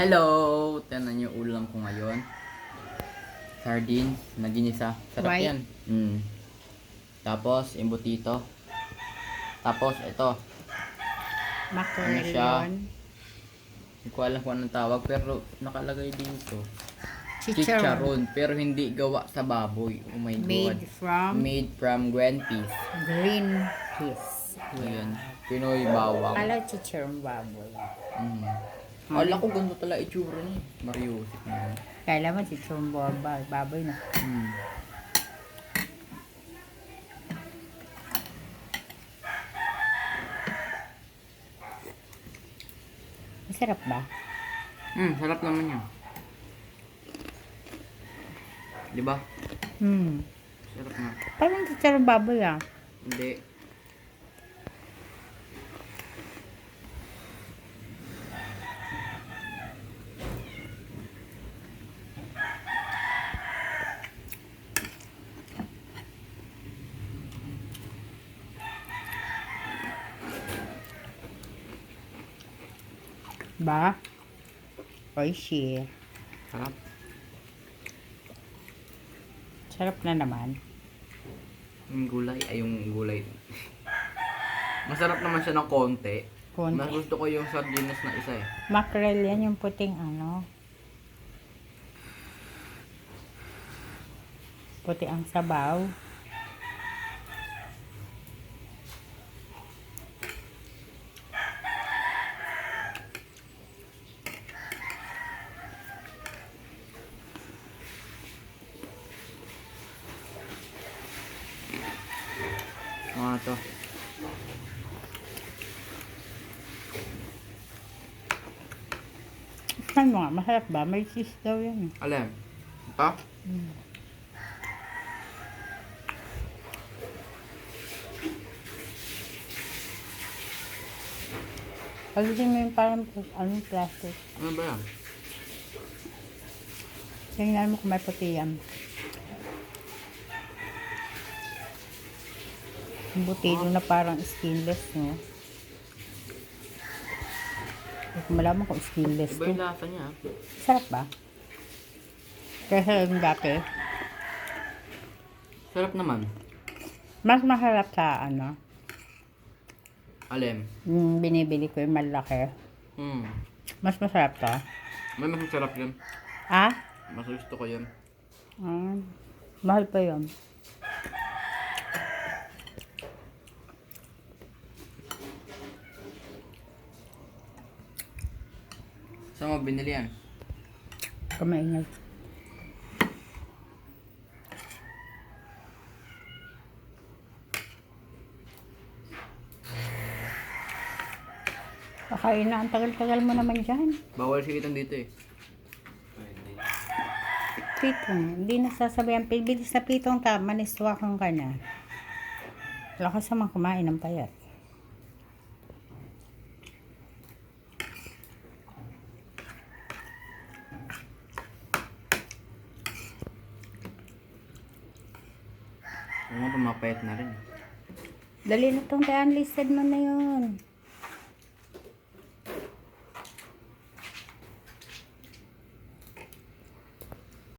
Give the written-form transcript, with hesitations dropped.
Hello! Tignan niyo ulam ko ngayon. Sardines na ginisa. Sarap White. yan. Tapos, embutito. Tapos, ito. Mackerel siya? yun. Hindi ko alam kung anong tawag, pero nakalagay dito. Chicharon. Chicharon, pero hindi gawa sa baboy. Oh my God. Made from green peas. Green peas. Ayan. Pinoy bawang. Kala chicharon baboy. Kala ko ganito talaga itsura niya. Mariusip na yan. Kala mo chicharon baboy na. Masarap ba? Sarap naman yan. Diba? Sarap na. Parang chicharon baboy ah. Hindi. Ba? Oishi. Sarap. Sarap na naman. Yung gulay, ay yung gulay. Masarap naman siya ng konti. Mas gusto ko yung sardinas na isa eh. Mackerel yan, yung puting ano. Puti ang sabaw. Mga to. Saan mo nga? Masarap ba? May cheese daw yan. Alam. Ito? Pagdating mo yung parang plastic. Ano ba yan? Tingnan mo kung may puti yan. Yung butido na parang skinless, no? Hindi ko malaman kung skinless Iba to. yung lasa niya. Sarap ba? Kaya yung dati. Sarap naman. Mas masarap sa ano. Alam. Yung binibili ko yung malaki. Mas masarap to. May mas masarap yun. Ah? Mas gusto ko yun. Mahal pa yun. Saan mo binili yan? Kumaingat. Kakain na. Ang tagal-tagal mo naman dyan. Bawal sikitan dito eh. Pitong. Hindi nasasabihan. Bilis na pitong tama. Maniswakan ka na. Lakas naman kumain ng payat. Ano pumapayat na rin. Dali na itong kaya unlisted mo na yun.